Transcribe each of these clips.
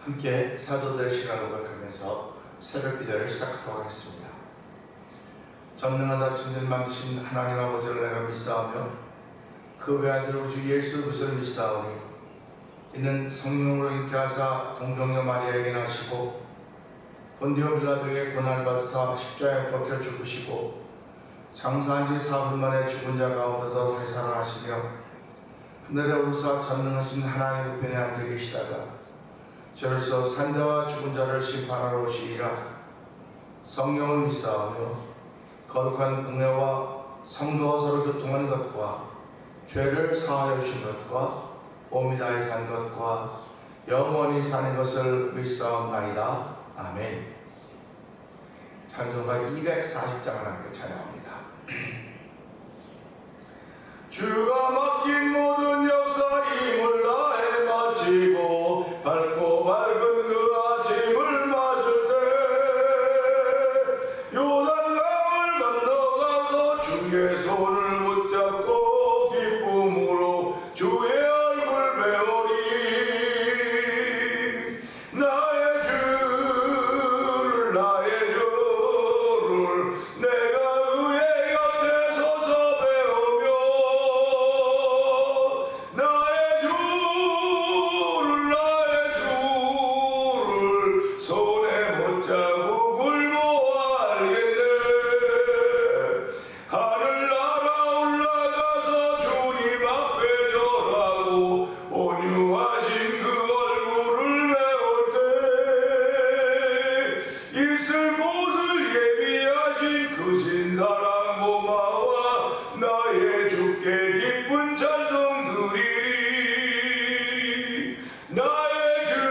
함께 사도들의 시간을 고백하면서 새벽 기도를 시작하도록 하겠습니다. 전능하사 천지를 만드신 하나님 아버지를 내가 믿사오며 그 외아들 우리 주 예수 그리스도를 믿사오니 이는 성령으로 잉태하사 동정녀 마리아에게 나시고 본디오 빌라도에게 고난을 받으사 십자가에 벗겨 죽으시고 장사한 지 4분 만에 죽은 자 가운데서 다시 살아나시며 하늘에 오르사 전능하신 하나님 우편에 앉아 계시다가 저로서 산자와 죽은 자를 심판하러 오시리라. 성령을 믿사오며 거룩한 공회와 성도와 서로 교통하는 것과 죄를 사하여 주신 것과 몸이 다해 산 것과 영원히 사는 것을 믿사옵나이다. 아멘. 찬송가 240장을 함께 찬양합니다. 주가 맡긴 모든 역사 힘을 다해 마치고 밝고 밝은 그 아침을 맞을 때 요단강을 건너가서 주의 손을 붙잡고 기쁨으로 주의 얼굴 배우리. 나의 주를 내가 의의 곁에 서서 배우며 나의 주를 손에 못잡고 굴보아 알겠네. 하늘나라 올라가서 주님 앞에 절하고 온유하신 그 얼굴을 배울 때 있을 곳을 예비하신 그 신사랑 고마워 나의 주께 기쁜 찬송 드리리. 나의 주를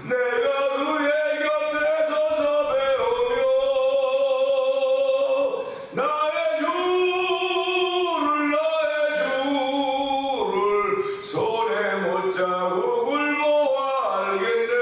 내가 그의 곁에 서서 배우며 나의 주를 손에 못잡고 굴보아 알겠네.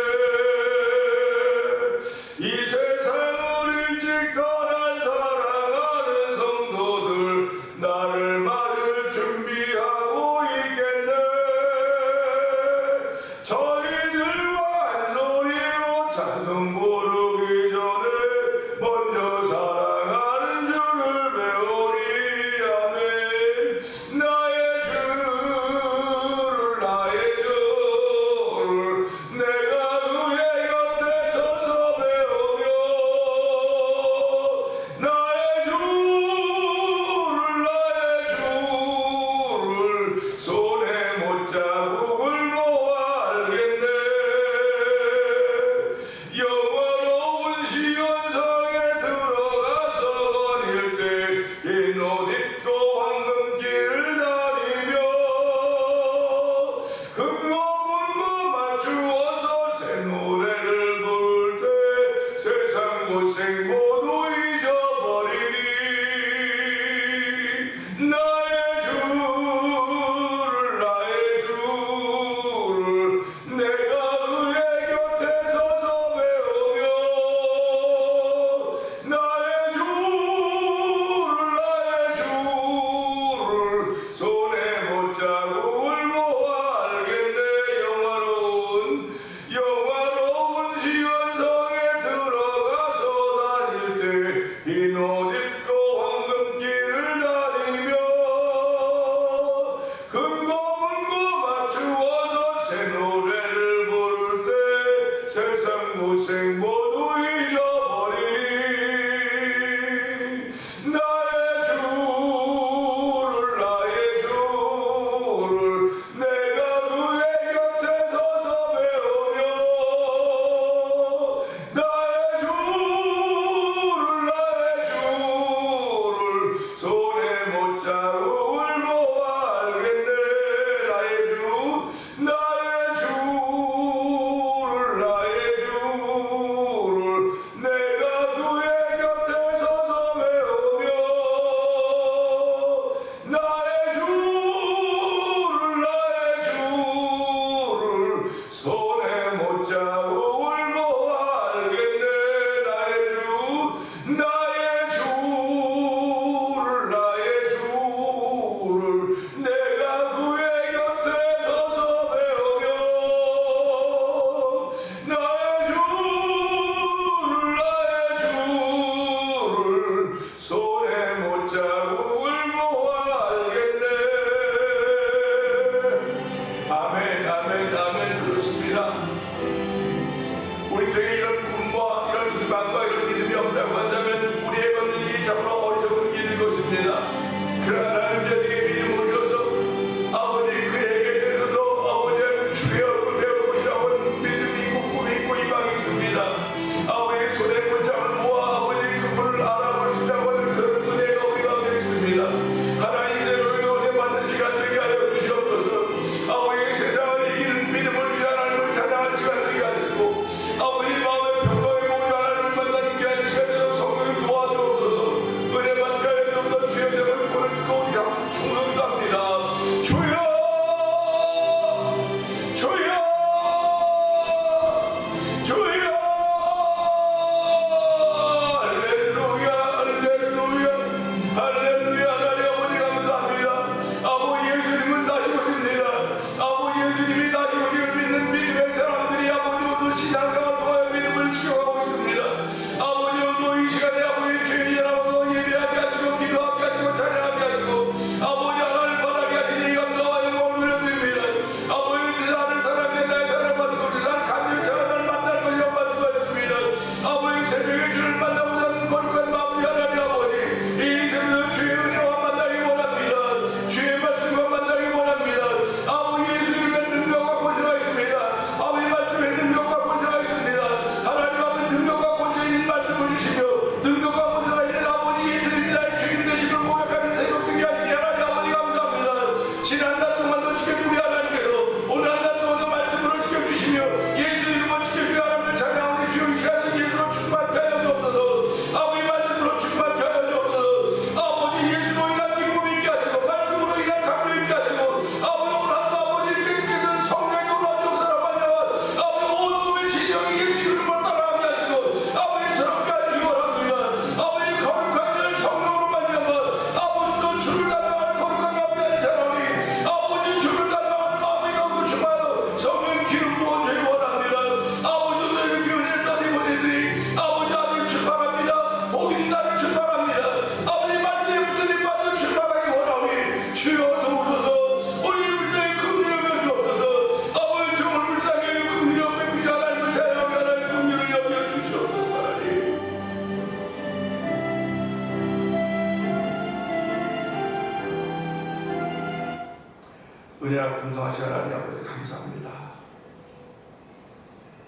하나님 아버지 감사합니다.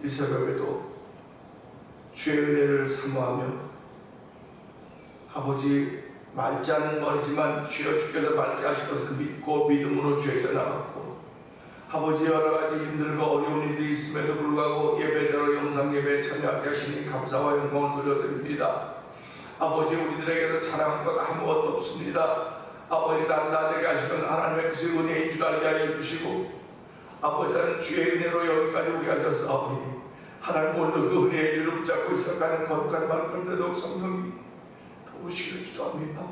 이 새벽에도 주의 은혜를 사모하며 아버지 맑지 않은 머리지만 주여 주께서 맑게 하실 것을 믿고 믿음으로 주에게 나갔고 아버지 여러가지 힘들고 어려운 일이 있음에도 불구하고 예배자로 영상 예배에 참여하게 하시니 감사와 영광을 돌려드립니다. 아버지 우리들에게서 자랑할 것 아무것도 없습니다. 아버지 나되게 하시는 하나님의 그 은혜인 줄 알게 하여 주시고 아버지는 주의 은혜로 여기까지 오게 하셨사오니 하나님 오늘도 그 은혜의 줄을 붙잡고 시작하는 거룩한 말씀대로 성령이 도우시기를 기도합니다.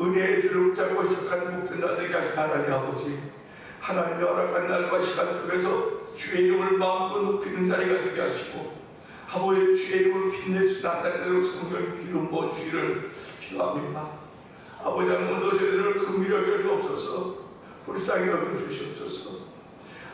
은혜의 줄을 붙잡고 시작하는 복된 날 되게 하신 하나님 아버지, 하나님의 허락한 날과 시간 속에서 주의 이름을 마음껏 높이는 자리가 되게 하시고 아버지 주의 이름을 빛내주는 하나님의 성령 기름 부어주기를 기도합니다. 아버지 오늘도 저희들을 긍휼히 여겨주옵소서, 불쌍히 여겨주시옵소서.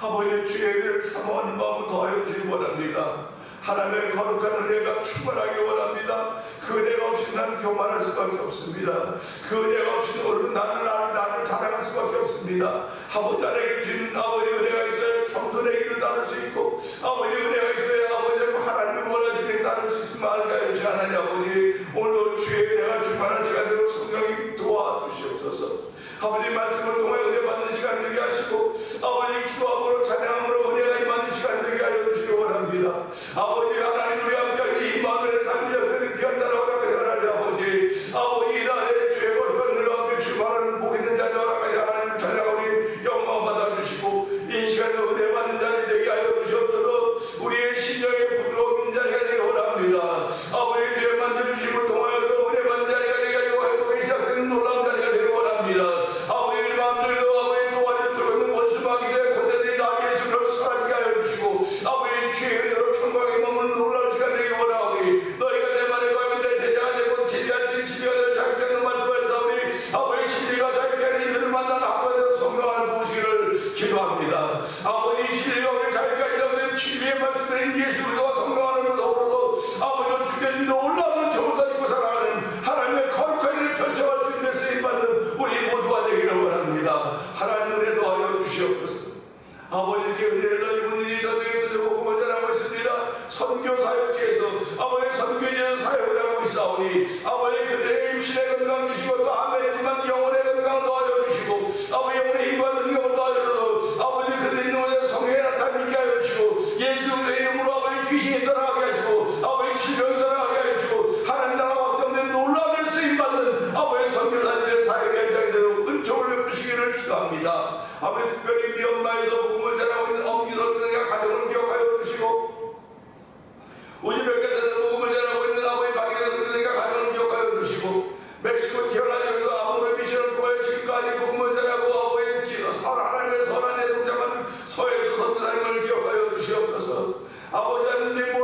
아버지 주의 은혜를 사모하는 마음을 더하여 주시기 원합니다. 하나님의 거룩한 은혜가 충만하기 원합니다. 그 은혜가 없이 나는 교만할 수밖에 없습니다. 그 은혜가 없이 나를 자랑할 수밖에 없습니다. 아버지 나에게 주는 아버지 은혜가 있어야 겸손의 길을 따를 수 있고 아버지 은혜가 있어야 아버지 하나님의 원하시는 길 따를 수 있음을 알게 하여 주시 하나님 아버지, 오늘도 주의 은혜가 충만한 시간대로 성령이 도와주시옵소서. 아버지 말씀을 통해 은혜 받는 시간 되게 하시고 아버지 기도함으로 찬양함으로 은혜가 임하는 시간 되게 하여 주시기 원합니다. 아버지 하나님 우리 함께 임마누엘의 삶이 되는 귀한 나라 허락하시 하나님 아버지, 아버지 이 나라의 주의 거룩한 은혜와 함께 출발하는 복 있는 자녀 허락하시 하나님 찬양하오니 영광 받아주시고 이 시간에 은혜 받는 자리 되게 하여 주시옵소서. 우리의 심령에 부드러운 자리가 되기 원합니다. 아버지 죄 만져주심을 통하여서 은혜 받는 자리가 되게 하고 회복이 시작되는 놀라운 자리가 되기 원합니다. 아버지 마음대로 아버지 도와줘 들고 있는 원수마귀들의 고세들이 다 예수로 사라지게 하여 주시고 아버지 주의 은혜로 평강의 몸을 놀라운 시간 되기 원하오니 너희가 내 말에 가면 내 제자가 되고 제자들이 지배가 될 자유케 하는 말씀을 싸우니 아버지 진리가 자유케 하는 이들을 만나는 하루에도 성령을 보시기를 기도합니다. 아버지 진리가 우리 자유케 하려면 진리의 말씀을 예수 그리스도와 성령하는 더불어서 아버지 주께는 놀라운 정을 입고 살아가는 하나님의 거룩한 일을 펼쳐갈 수 있는 쓰임받는 우리 모두가 되기를 원합니다. 하나님 은혜 도하여 주시옵소서. 아버지께 은혜를 더입은 일이 저들에게 복음을 전하고 있습니다. 선교 사역지에서 아버지 선교지에서 사역을 하고 있사오니 아버지 그들의 육신의 건강 주시고 또 아멘이지만 영혼의 건강 도와줘 주시고 아버지 영혼의 힘과 능력을 도와줘 주시고 아버지 그들의 있는 성령의 나타나게 하여 주시고 예수 그리스도의 이름으로 아버지 귀신이 떠나가게 하시고 아버지 질병이 떠나가게 하시고 하나님 나라 확정된 놀라운 쓰임받는 아버지 선교사님의 사역의 현장대로 은총을 베푸시기를 기도합니다. 아버지 특별히 미얀마에서 복음을 전하고 있는 엄기 선생과 가정을 기억하여 주시고 우즈베키스탄에서 복음을 전하고 있는 아버지 박일선 선생과 가정을 기억하여 주시고 멕시코 티아나주에서 아무로 미션을 통해 지금까지 복음을 전하고 아버지 하나님의 선한 애동자만 서해조 선교사님을 기억하여 주시옵소서. 아버지 하나님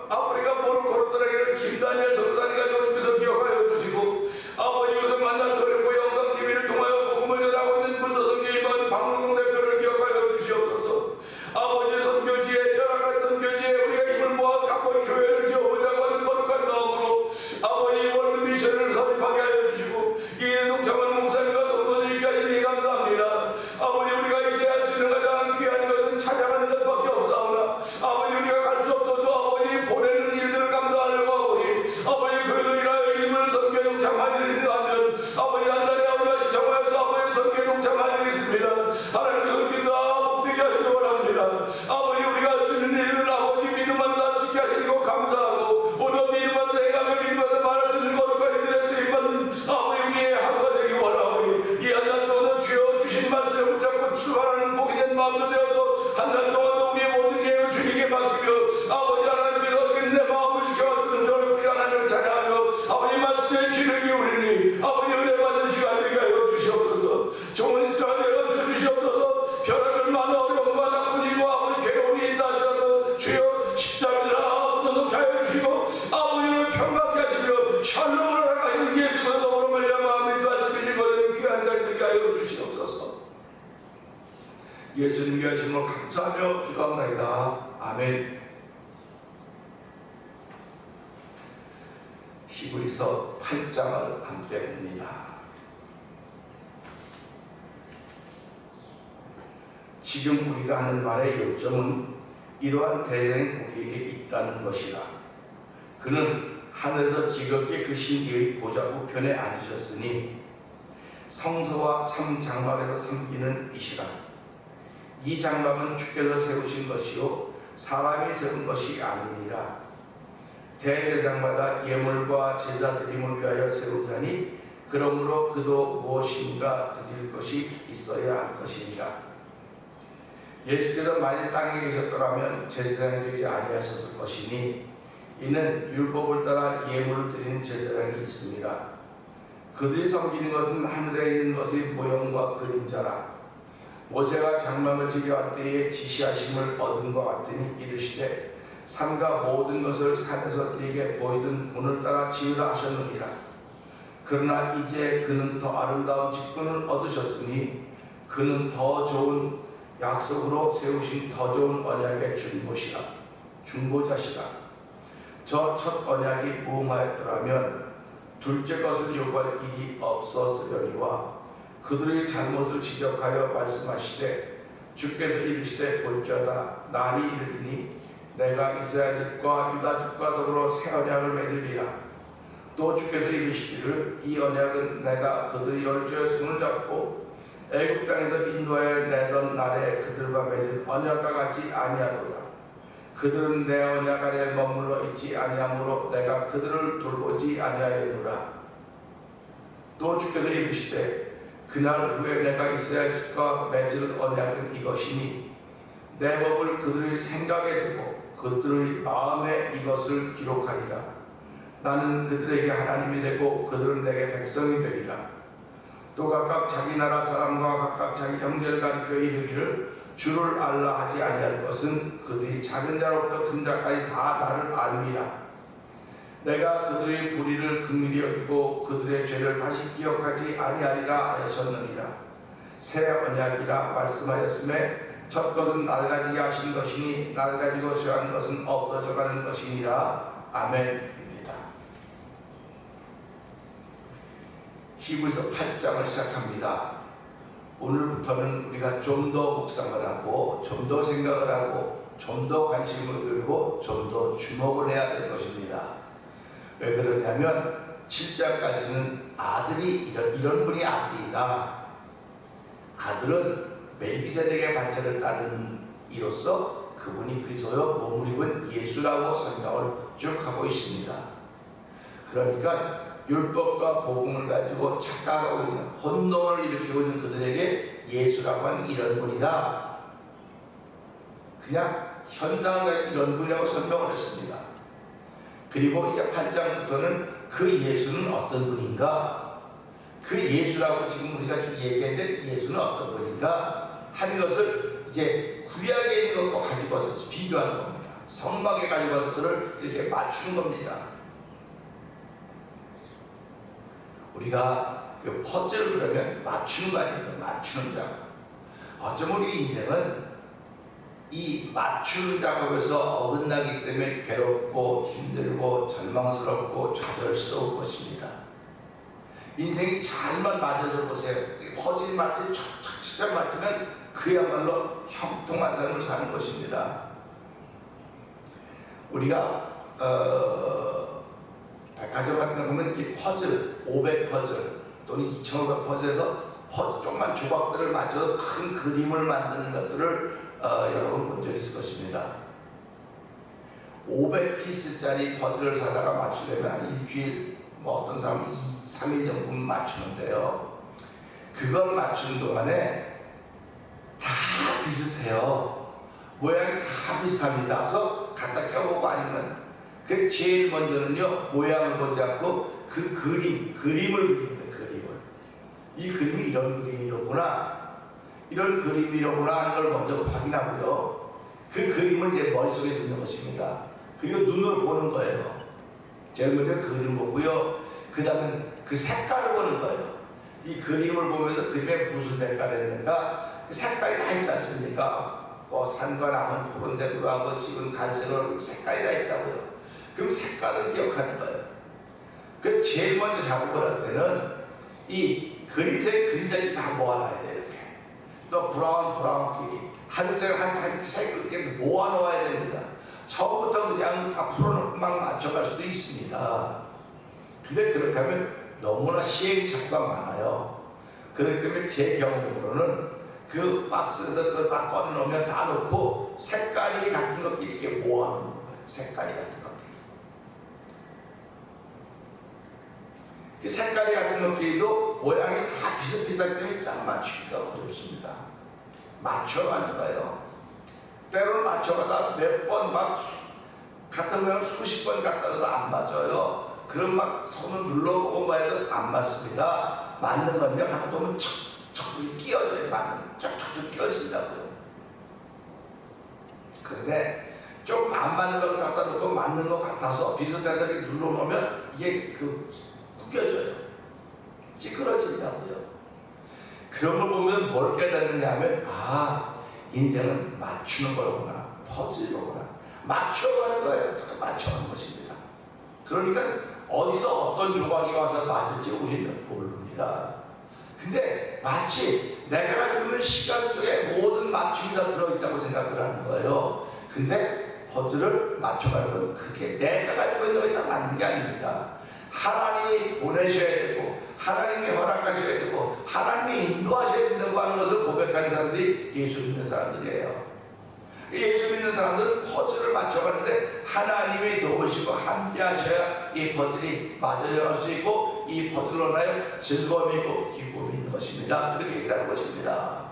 아프리카 모로코로들에게는 김다니엘 선교사님과 조심해서 기억하여 주시고 아버지 요새 만난 토레코 영상TV를 통하여 복음을 전하고 있는 문서선교인과 박문동 대표를 기억하여 주시옵소서. 아버지 선교지에 열악한 선교지에 우리가 힘을 모아 각본 교회를 지어보자고 하는 거룩한 마음으로 아버지 월드 미션을 설립하게 하여 주시고 이해동 장관 목사님과 성도들께 하시니 감사합니다. 아버지 우리가 기대할 수 있는 가장 귀한 것은 찾아가는 것밖에 없사오나 아버지 우리가 갈 수 없어서 아버지 보내는 일들을 감당하려고 하오니 아버지 그로 인하여 일부를 선교 동참하리라 하면 아버지 한 달에 얼마씩 정하여서 아버지 선교 동참하리겠습니다. 하나님께서 기도하 복되게 하시기 원합니다. 아버지 우리가 주는 일을 아버지 믿음만으로 다 지게 하시고 감사하고 오늘 믿음만으로 행하며 믿음만으로 말할 수 있는 거룩한 이들의 쓰임받는 아버지 우리의 하루가 되기 원하오니 이 한 달 동안 주여 주신 말씀을 붙잡고 출발하는 복이 된 마음도 되어서 한 달 동안도 우리의 모든 계획을 주님께 맡기며 아버지 하나님께서 내 마음을 지켜주는 저를 하나님을 찬양하며 아버지 말씀에 귀를 기울이니 아버지 은혜 받는 시간 되게 하여 주시옵소서. 좋은 시간 내어 주시옵소서. 벼락을 많은 어려움과 나쁜 일과 아버지 괴로운 일이 있다 할지라도 주여 십자가를 아버지 하여 주시고 아버지를 평강케 하시며 샬롬을 허락하시는 예수 그리스도로 말미암아 믿으시는 이번에 귀한 자리 되게 하여 주시옵소서. 예수님께 하심으로 감사하며 기도합니다. 아멘. 히브리서 8장을 함께 봅니다. 지금 우리가 하는 말의 요점은 이러한 대장이 우리에게 있다는 것이라. 그는 하늘에서 지극히 그 신기의 보좌 우편에 앉으셨으니 성소와 참 장막에서 섬기는 이시라. 이 장막은 주께서 세우신 것이요 사람이 세운 것이 아니니라. 대제장마다 예물과 제사 드림을 위하여 세운 자니 그러므로 그도 무엇인가 드릴 것이 있어야 할 것이니라. 예수께서 만일 땅에 계셨더라면 제사장이 되지 아니하셨을 것이니 이는 율법을 따라 예물을 드리는 제사장이 있습니다. 그들이 섬기는 것은 하늘에 있는 것의 모형과 그림자라. 모세가 장막을 지려할 때에 지시하심을 얻은 것 같으니 이르시되 산과 모든 것을 산에서 네게 보이던 본을 따라 지으라 하셨느니라. 그러나 이제 그는 더 아름다운 직분을 얻으셨으니 그는 더 좋은 약속으로 세우신 더 좋은 언약의 중보자시라. 저 첫 언약이 무응하였더라면 둘째 것을 요구할 일이 없었으려니와 그들의 잘못을 지적하여 말씀하시되 주께서 이르시되 볼지어다 날이 이르리니 내가 이스라엘 집과 유다 집과 더불어 새 언약을 맺으리라. 또 주께서 이르시기를 이 언약은 내가 그들의 열조의 손을 잡고 애굽 땅에서 인도하여 내던 날에 그들과 맺은 언약과 같이 아니하도다. 그들은 내 언약 아래 머물러 있지 아니하므로 내가 그들을 돌보지 아니하였노라. 또 주께서 이르시되 그날 후에 내가 이스라엘 집과 맺을 언약은 이것이니 내 법을 그들의 생각에 두고 그들의 마음에 이것을 기록하리라. 나는 그들에게 하나님이 되고 그들은 내게 백성이 되리라. 또 각각 자기 나라 사람과 각각 자기 형제를 가리켜 이르기를 주를 알라 하지 아니할 것은 그들이 작은 자로부터 큰 자까지 다 나를 알미라. 내가 그들의 불의를 긍휼히 여기고 그들의 죄를 다시 기억하지 아니하리라 하셨느니라. 새 언약이라 말씀하였음에 첫 것은 낡아지게 하신 것이니 낡아지고 쇠한 것은 없어져 가는 것이니라. 아멘입니다. 히브리서 8장을 시작합니다. 오늘부터는 우리가 좀 더 묵상을 하고 좀 더 생각을 하고 좀 더 관심을 들고 좀 더 주목을 해야 될 것입니다. 왜 그러냐면 7장까지는 아들이 이런 분이 아들이다. 아들은 멜기세덱의 반차를 따르는 이로써 그분이 그리스도여 몸을 입은 예수라고 설명을 쭉 하고 있습니다. 그러니까 율법과 복음을 가지고 착각하고 있는 혼돈을 일으키고 있는 그들에게 예수라고 하는 이런 분이다. 그냥 현장을 이런 분이라고 설명을 했습니다. 그리고 이제 8장부터는 그 예수는 어떤 분인가, 그 예수라고 지금 우리가 쭉 얘기했는데 예수는 어떤 분인가 하는 것을 이제 구약에 있는 것과 가지고 와서 비교하는 겁니다. 성막에 가지고 와서 그를 이렇게 맞추는 겁니다. 우리가 그 퍼즐을 그러면 맞추는 거 아닙니까? 맞추는 작업. 어쩌면 우리 인생은 이 맞추는 작업에서 어긋나기 때문에 괴롭고 힘들고 절망스럽고 좌절스러울 것입니다. 인생이 잘만 맞아줘 보세요. 퍼즐이 맞지 착착착 맞으면 그야말로 형통한 삶을 사는 것입니다. 우리가 백화점 같은 데 보면 이 퍼즐, 500 퍼즐 또는 2500 퍼즐에서 조그만 조각들을 맞춰서 큰 그림을 만드는 것들을 여러분 본 적 있을 것입니다. 500피스짜리 퍼즐을 사다가 맞추려면 한 일주일, 어떤 사람은 3일 정도 맞추는데요. 그걸 맞추는 동안에 다 비슷해요. 모양이 다 비슷합니다. 그래서 갖다 껴보고 아니면 그 제일 먼저는요, 모양을 보지 않고 그 그림을 그립니다. 이 그림이 이런 그림이로구나, 이런 그림이로구나 하는 걸 먼저 확인하고요. 그 그림을 이제 머릿속에 넣는 것입니다. 그리고 눈으로 보는 거예요. 제일 먼저 그림 보고요. 그 다음에 그 색깔을 보는 거예요. 이 그림을 보면서 그림에 무슨 색깔을 했는가, 그 색깔이 다 있지 않습니까? 산과 나무는 푸른색으로 하고 집은 갈색으로 색깔이 다 있다고요. 그럼 색깔을 기억하는 거예요. 그 제일 먼저 작업을 할 때는 이 그림색이 다 모아놔야 돼. 이렇게 또 브라운끼리 하늘색 한 색을 이렇게 모아놓아야 됩니다. 처음부터 그냥 다 풀어놓고 막 맞춰갈 수도 있습니다. 근데 그렇게 하면 너무나 시행착오가 많아요. 그렇기 때문에 제 경험으로는 그 박스에서 그거 다 꺼내놓으면 다 넣고 색깔이 같은 것끼리 이렇게 모아놓는 거예요. 색깔이 같은 것끼리. 그 색깔이 같은 것끼리도 모양이 다 비슷비슷하기 때문에 짝 맞추기가 어렵습니다. 맞춰가는 거예요. 때로는 맞춰가다 몇 번 막 갖다 놓으면 수십 번 갖다 놔도 안 맞아요. 그럼 막 손을 눌러보고 뭐 해도 안 맞습니다. 맞는 건요, 갖다 놓으면 척척 끼어져요. 맞는 척척 끼어진다고요. 그런데 좀 안 맞는 걸 갖다 놓고 맞는 것 같아서 비슷해서 이렇게 눌러놓으면 이게 구겨져요. 찌그러진다고요. 그런 걸 보면 뭘 깨닫느냐 하면, 인생은 맞추는 거구나. 퍼즐이구나. 맞춰가는 거예요. 맞춰가는 것입니다. 그러니까 어디서 어떤 조각이 와서 맞을지 우리는 모릅니다. 근데 마치 내가 가지고 있는 시간 속에 모든 맞춤이 다 들어있다고 생각을 하는 거예요. 근데 퍼즐을 맞춰가는 건 그게 내가 가지고 있는 거에 다 맞는 게 아닙니다. 하나님이 보내셔야 되고 하나님이 허락하셔야 되고 하나님이 인도하셔야 된다고 하는 것을 고백하는 사람들이 예수 믿는 사람들이에요. 예수 믿는 사람들은 퍼즐을 맞춰가는데 하나님이 도우시고 함께 하셔야 이 퍼즐이 맞아갈 수 있고 이 퍼즐로 인하여 즐거움이고 기쁨이 있는 것입니다. 그렇게 얘기를 하는 것입니다.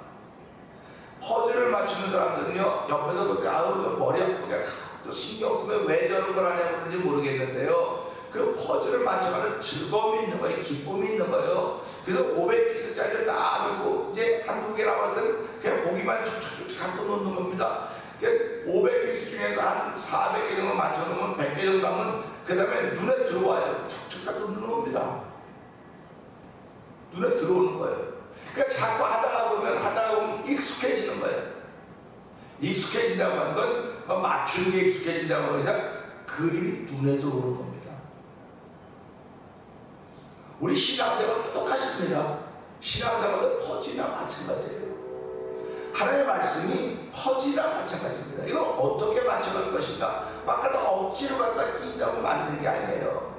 퍼즐을 맞추는 사람들은요, 옆에서 보면 아우 머리 아프게 또 신경 쓰면 왜 저런 걸 하냐고 모르겠는데요, 그 퍼즐을 맞춰가는 즐거움이 있는 거예요. 기쁨이 있는 거예요. 그래서 500피스짜리를 다 넣고 이제 한두 개 남았으면 그냥 보기만 촉촉촉 갖고 놓는 겁니다. 500피스 중에서 한 400개 정도 맞춰놓으면 100개 정도 하면 그 다음에 눈에 들어와요. 촉촉 갖고 넣는 겁니다. 눈에 들어오는 거예요. 그러니까 자꾸 하다가 보면 익숙해지는 거예요. 익숙해진다고 하는 건 맞추는 게 익숙해진다고 하는 것이 그림이 눈에 들어오는 겁니다. 우리 신앙생활은 똑같습니다. 신앙생활은 퍼즐이나 마찬가지예요. 하나님의 말씀이 퍼즐이나 마찬가지입니다. 이걸 어떻게 맞춰갈 것인가? 막 억지로 갖다 끼다고 만드는 게 아니에요.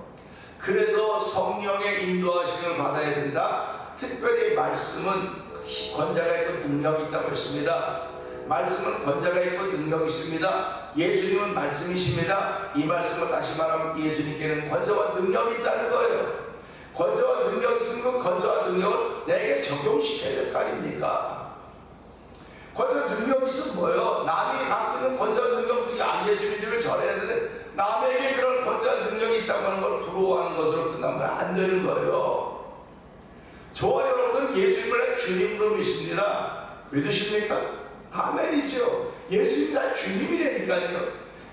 그래서 성령의 인도하심을 받아야 된다. 특별히 말씀은 권자가 있고 능력이 있다고 했습니다. 말씀은 권자가 있고 능력이 있습니다. 예수님은 말씀이십니다. 이 말씀을 다시 말하면 예수님께는 권세와 능력이 있다는 거예요. 권세와 능력이 있으면 권세와 능력을 내게 적용시켜야 될 거 아닙니까? 권세와 능력이 있으면 뭐예요? 남이 갖고 있는 권세와 능력이 예수님을 전해야 되는데 남에게 그런 권세와 능력이 있다고 하는 걸 부러워하는 것으로 끝나면 안 되는 거예요. 저와 여러분은 예수님을 주님으로 믿습니다. 믿으십니까? 아멘이죠. 예수님이 다 주님이라니까요.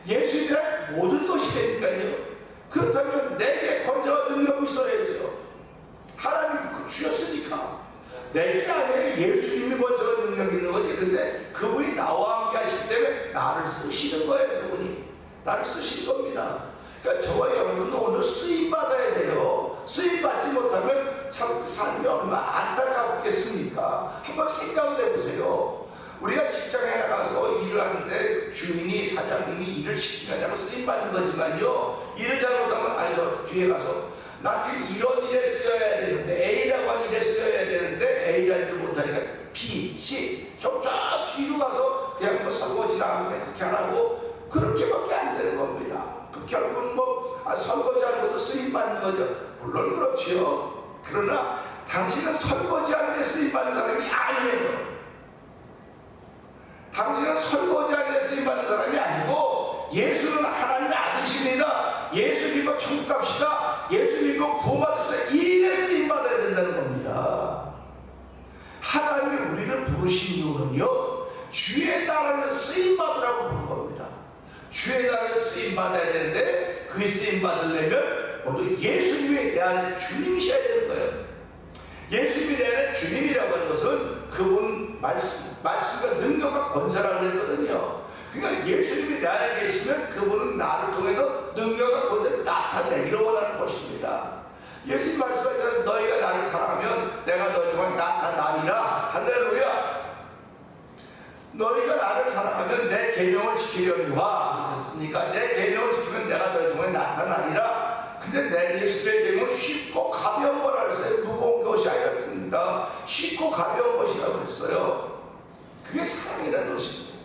예수님이 다 모든 것이라니까요. 그렇다면 내게 권세와 능력이 있어야죠. 하나님이 그 주셨으니까. 내게 아니에요. 예수님이 권세와 능력이 있는 거지. 근데 그분이 나와 함께 하시기 때문에 나를 쓰시는 거예요. 그분이 나를 쓰시는 겁니다. 그러니까 저와 여러분도 오늘 쓰임받아야 돼요. 쓰임받지 못하면 참 그 삶이 얼마나 안타깝겠습니까? 한번 생각을 해보세요. 우리가 직장에 나가서 일을 하는데 주인이 사장님이 일을 시키면 내가 쓰임받는 거지만요, 일을 잘못하면 저 뒤에 가서 나 지금 이런 일에 쓰여야 되는데 A라고 하는 일에 쓰여야 되는데 A라는 줄 못하니까 B, C 저 뒤로 가서 그냥 뭐 설거지나 하면 그렇게 하라고 그렇게밖에 안 되는 겁니다. 결국은 설거지하는 것도 쓰임받는 거죠. 물론 그렇지요. 그러나 당신은 설거지하는 데 쓰임받는 사람이 아니에요. 당신은 설거지하는 데 쓰임받는 사람이 아니고 예수는 하나님의 아들이십니다. 예수 믿고 천국 갑시다. 예수 믿고 구원받으세요. 이 일에 쓰임받아야 된다는 겁니다. 하나님이 우리를 부르신 이유는요, 주의 나라를 쓰임받으라고 부른 겁니다. 주의 나라를 쓰임받아야 되는데 그 쓰임받으려면 오늘 예수님이 내 안에 주님이셔야 되는 거예요. 예수님이 내 안에 주님이라고 하는 것은 그분 말씀과 능력과 권세라고 했거든요. 그러니까 예수님이 내 안에 계시면 그분은 나를 통해서 능력과 권세를 나타내기를 원하는 것입니다. 예수님 말씀하시는 너희가 나를 사랑하면 내가 너희 동안 나타나리라. 할렐루야. 너희가 나를 사랑하면 내 계명을 지키려니와 그렇습니까? 내 계명을 지키면 내가 너희 동에 나타나리라. 근데 내 예수의 계명은 쉽고 가벼운 거라 그랬어요. 무거운 것이 아니었습니다. 쉽고 가벼운 것이라고 그랬어요. 그게 사랑이라는 것입니다.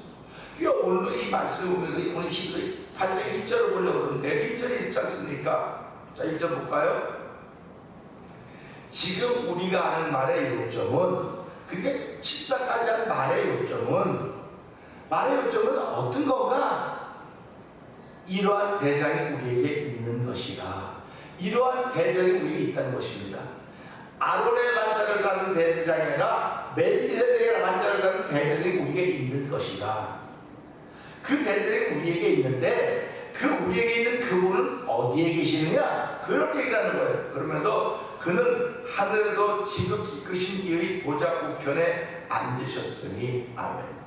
그게 오늘 이 말씀 보면서 오늘 힘서 8장 1절을 보려고 그러는데 1절이 있지 않습니까? 자, 1절 볼까요? 지금 우리가 하는 말의 요점은, 그게 7절까지 한 말의 요점은 어떤 건가? 이러한 대장이 우리에게 있는 것이라. 이러한 대장이 우리에게 있다는 것입니다. 아론의 만자를 다룬 대제사장이 아니라 멜기세덱의 만자를 다룬 대제사장이 우리에게 있는 것이라. 그 대제사장이 우리에게 있는데 그 우리에게 있는 그분은 어디에 계시느냐? 그런 얘기를 하는 거예요. 그러면서 그는 하늘에서 지극히 크신 이의 보좌 우편에 앉으셨으니. 아멘.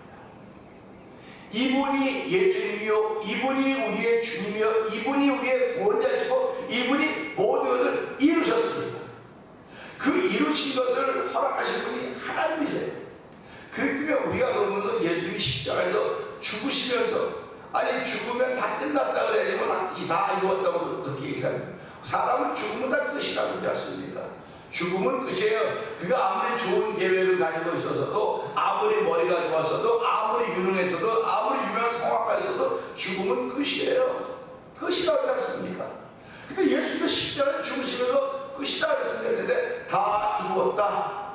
이분이 예수님이요, 이분이 우리의 주님이요, 이분이 우리의 구원자시고 이분이 모든 것을 이루셨습니다. 그 이루신 것을 허락하신 분이 하나님이세요. 그렇기 때문에 우리가 그러면 예수님이 십자가에서 죽으시면서, 아니 죽으면 다 끝났다고 되면 다 이루었다고 그렇게 얘기를 합니다. 사람은 죽으면 다 끝이라고 그러지 않습니까? 죽음은 끝이에요. 그가 아무리 좋은 계획을 가지고 있어서도, 아무리 머리가 좋았어도, 아무리 유능했어도, 아무리 유명한 성악가였어도 죽음은 끝이에요. 끝이라고 하지 않습니까? 근데 예수님도 십자가에 죽으시면서 끝이다 그랬는데 다 이루었다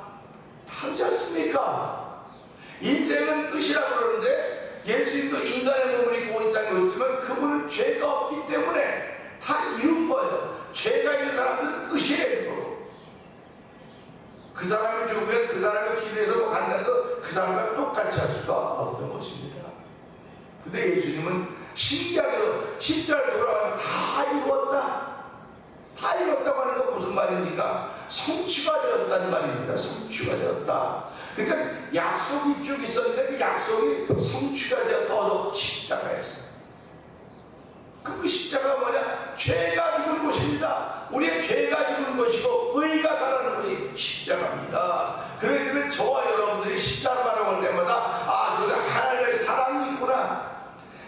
하지 않습니까? 인생은 끝이라고 그러는데 예수님도 인간의 몸을 입고 있다고 했지만 그분은 죄가 없기 때문에 다 이룬 거예요. 죄가 있는 사람들은 끝이에요. 그 사람이 죽으면 그 사람의 뒤에서 간다도 그 사람과 똑같이 할 수가 없던 것입니다. 근데 예수님은 신기하게도 십자가에 돌아가면 다 이루었다. 다 이뤘다고 하는 건 무슨 말입니까? 성취가 되었다는 말입니다. 성취가 되었다. 그러니까 약속이 쭉 있었는데 그 약속이 성취가 되어서 십자가에서. 그 십자가가 뭐냐? 죄가 죽은 것입니다. 우리의 죄가 죽은 것이고 의가 살아나는 것이 십자가입니다. 그렇기 때문에 저와 여러분들이 십자가를 바라볼 때마다 저기 하나님의 사랑이 있구나.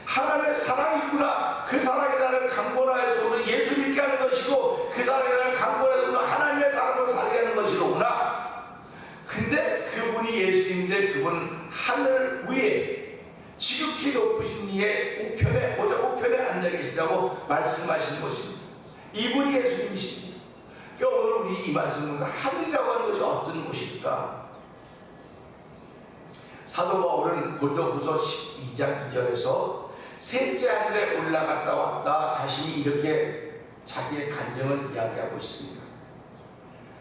하나님의 사랑이 있구나. 그 사랑이 나를 강권하여서 오늘 예수 믿게 하는 것이고 그 사랑이 나를 강권하여서 오늘 하나님의 사랑을 살게 하는 것이로구나. 근데 그분이 예수님인데 그분은 하늘 위에 지극히 높으신 이의 우편에, 보좌 우편에 앉아 계시다고 말씀하시는 것입니다. 이분이 예수님이십니다. 그러니까 오늘 우리 이 말씀은 하늘이라고 하는 것이 어떤 곳일까? 사도 바울은 고린도후서 12장 2절에서 셋째 하늘에 올라갔다 왔다 자신이 이렇게 자기의 간증을 이야기하고 있습니다.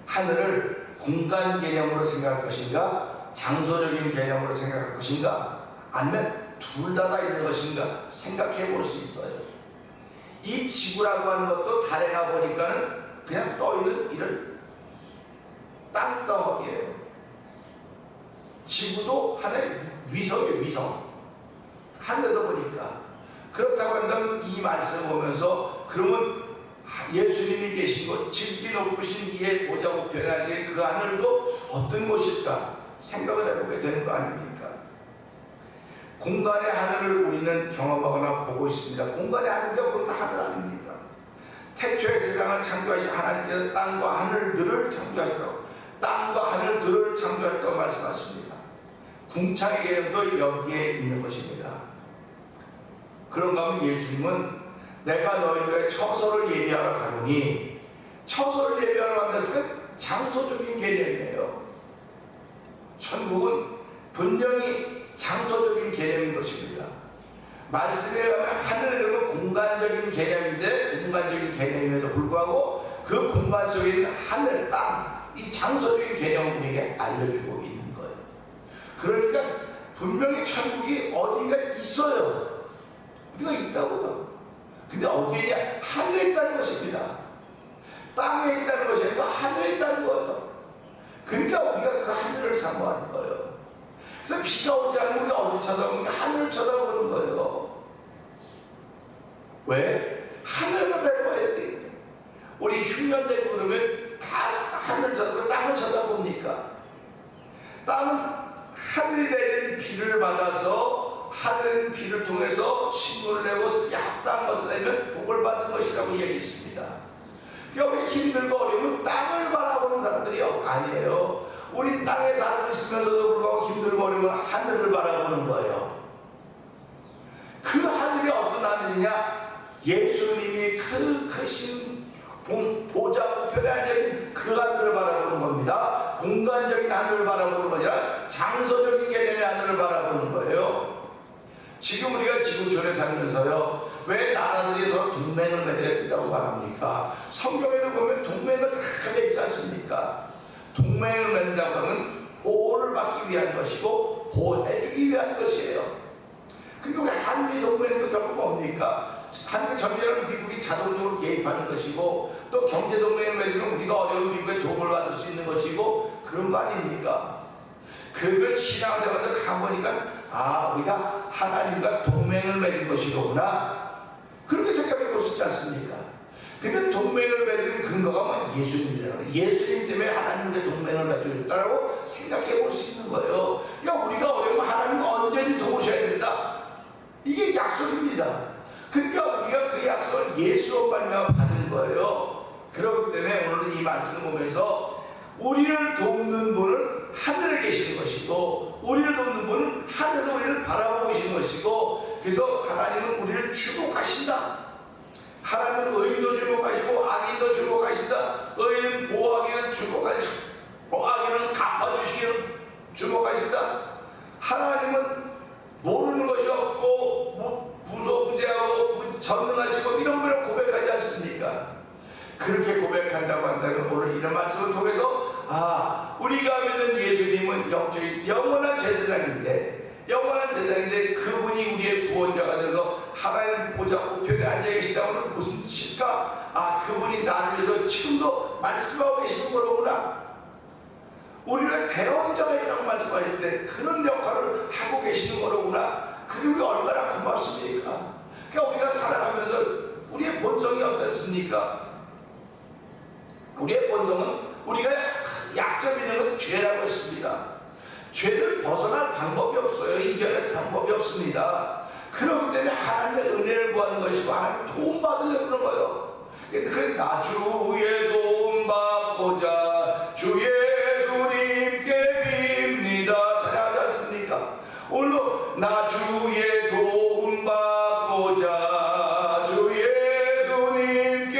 하늘을 공간 개념으로 생각할 것인가, 장소적인 개념으로 생각할 것인가, 아니면 둘 다 있는 것인가 생각해 볼 수 있어요. 이 지구라고 하는 것도 달에 가보니까는 그냥 떠있는 이런 땅덩어리예요. 지구도 하나의 위성이에요. 위성. 하늘에서 보니까. 그렇다고 한다면 이 말씀을 보면서 그러면 예수님이 계신 곳, 지극히 높으신 이의 보좌 우편에 앉은 그 하늘도 어떤 곳일까 생각을 해보게 되는 거 아닙니까? 공간의 하늘을 우리는 경험하거나 보고 있습니다. 공간의 하늘이라고 하는 건 하늘 아닙니까? 태초의 세상을 창조하신 하나님께서 땅과 하늘들을 창조하셨다고, 땅과 하늘들을 창조하셨다고 말씀하십니다. 궁창의 개념도 여기에 있는 것입니다. 그런가 하면 예수님은 내가 너희를 위해 처소를 예비하러 가노니, 처소를 예비하러 간다는 것은 장소적인 개념이에요. 천국은 분명히 장소적인 개념인 것입니다. 말씀에 의하면 하늘은 공간적인 개념인데, 공간적인 개념임에도 불구하고 그 공간 속에 있는 하늘, 땅, 이 장소적인 개념을 우리에게 알려주고 있는 거예요. 그러니까 분명히 천국이 어딘가 있어요. 우리가 있다고요. 근데 어디에 있냐? 하늘에 있다는 것입니다. 땅에 있다는 것이 아니고 하늘에 있다는 거예요. 그러니까 우리가 그 하늘을 사모하는 거예요. 그래서 비가 오지 않으면 우리가 어디 쳐다보는 게 하늘을 쳐다보는 거예요. 왜? 하늘에서 내려와야 돼. 우리 흉년되고 그러면 다 하늘 쳐다보고 땅을 쳐다봅니까? 땅은 하늘이 내린 비를 받아서 하늘의 비를 통해서 식물을 내고 쓰기 합당한 것을 내면 복을 받는 것이라고 얘기했습니다. 그러니까 우리 힘들고 어려우면 땅을 바라보는 사람들이 아니에요. 우리 땅에 살고 있으면서도 불구하고 힘들고 어려우면 하늘을 바라보는 거예요. 그 하늘이 어떤 하늘이냐? 예수님이 그 크신 보좌 우편에 앉아있는 그 하늘을 바라보는 겁니다. 공간적인 하늘을 바라보는 것이 아니라 장소적인 개념의 하늘을 바라보는 거예요. 지금 우리가 지구촌에 살면서요, 왜 나라들이 서로 동맹을 맺어야 된다고 말합니까? 성경에도 보면 동맹을 다 맺지 않습니까? 동맹을 맺는다고 하면 보호를 받기 위한 것이고 보호해주기 위한 것이에요. 그리고 우리 한미 동맹도 결국 뭡니까? 한국 전쟁은 미국이 자동적으로 개입하는 것이고, 또 경제 동맹을 맺으면 우리가 어려운 미국의 도움을 받을 수 있는 것이고, 그런 거 아닙니까? 그러면 신앙생활도 가보니까 우리가 하나님과 동맹을 맺은 것이로구나, 그렇게 생각해 볼 수 있지 않습니까? 근데 동맹을 맺은 근거가 뭐 예수님이라고, 예수님 때문에 하나님과 동맹을 맺었다라고 생각해 볼 수 있는 거예요. 그러니까 우리가 어려우면 하나님 언제든지 도우셔야 된다, 이게 약속입니다. 그러니까 우리가 그 약속을 예수로 말미암아 받은 거예요. 그렇기 때문에 오늘 이 말씀을 보면서 우리를 돕는 분은 하늘에 계시는 것이고, 우리를 돕는 분은 하늘에서 우리를 바라보고 계시는 것이고, 그래서 하나님은 우리를 주목하신다. 하나님은 의인도 주목하시고 악인도 주목하신다. 의인은 보호하기는 주목하시고 악인은 갚아주시기는 주목하신다. 하나님은 모르는 것이 없고 무소부재하고 전능하시고 이런 분을 고백하지 않습니까? 그렇게 고백한다고 한다면 오늘 이런 말씀을 통해서 우리가 믿는 예수님은 영원한 제사장인데 그분이 우리의 구원자가 되어서 하나님 보좌 우편에 앉아 계신다고는 무슨 뜻일까? 그분이 나를 위해서 지금도 말씀하고 계시는 거로구나. 우리는 대원자가 있다고 말씀하실 때 그런 역할을 하고 계시는 거로구나. 그리고 얼마나 고맙습니까? 그러니까 우리가 살아가면서 우리의 본성이 어떻습니까? 우리의 본성은 우리가 약점이 있는 건 죄라고 했습니다. 죄를 벗어날 방법이 없어요. 이겨낼 방법이 없습니다. 그렇기 때문에 하나님의 은혜를 구하는 것이고 하나님 도움 받으려고 그런 거예요. 나 주의 도움 받고자 주 예수님께 빕니다. 찬양하지 않습니까? 오늘도 나 주의 도움 받고자 주 예수님께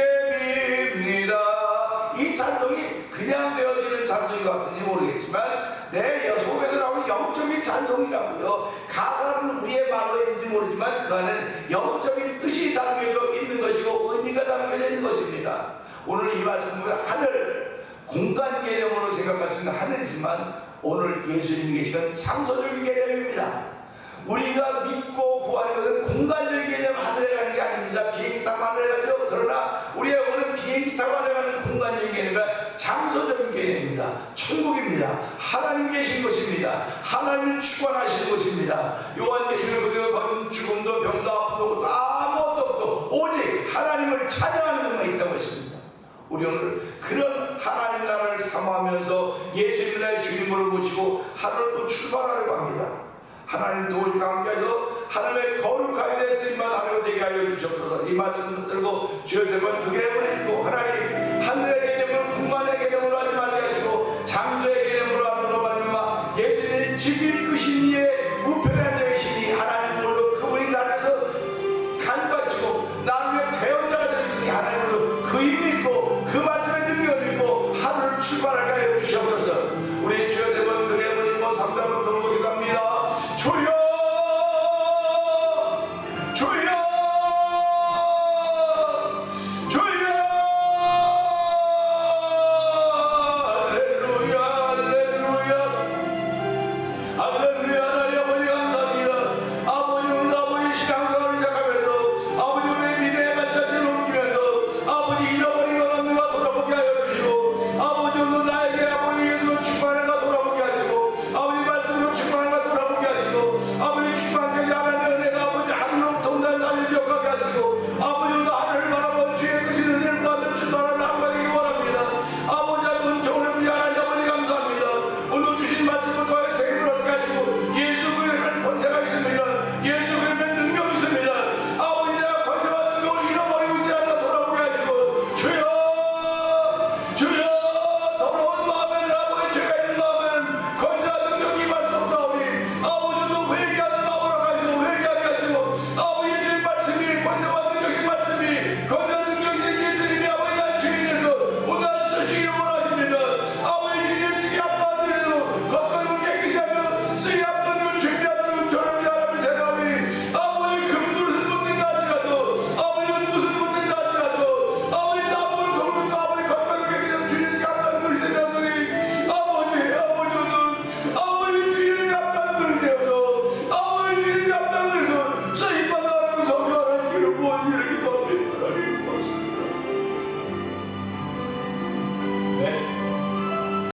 빕니다. 이 찬송이 그냥 되어지는 찬송인 것 같은지 모르겠지만 내 속에서 나오는 영적인 찬송이라고요. 가사는 우리의 말로인지 모르지만 그 안에는 영적인 뜻이 담겨져 있는 것이고 의미가 담겨져 있는 것입니다. 오늘 이 말씀은 하늘, 공간 개념으로 생각할 수 있는 하늘이지만 오늘 예수님이 계시는 장소적인 개념입니다. 우리가 믿고 구하는 것은 공간적인 개념, 하늘에 가는 게 아닙니다. 비행기 타고 하늘에 가죠. 그러나 우리의 영혼은 비행기 타고 하늘에 가는 공간적인 개념이라 장소적인 개념입니다. 천국입니다. 하나님 계신 것입니다. 하나님 주관하시는 것입니다. 요한계시록 그리고 죽음도 병도 아픔도 아무것도 없고 오직 하나님을 찬양하는 것만 있다고 했습니다. 우리 오늘 그런 하나님 나라를 사모하면서 예수님을 나의 주님으로 모시고 하늘을 또 출발하려고 합니다. 하나님 도와주가 함께해서 하나님의 거룩하게 쓰임만 하려고 되게 하여 주셨소서. 이 말씀 들고 주여 세 번 크게 보내시고 하나님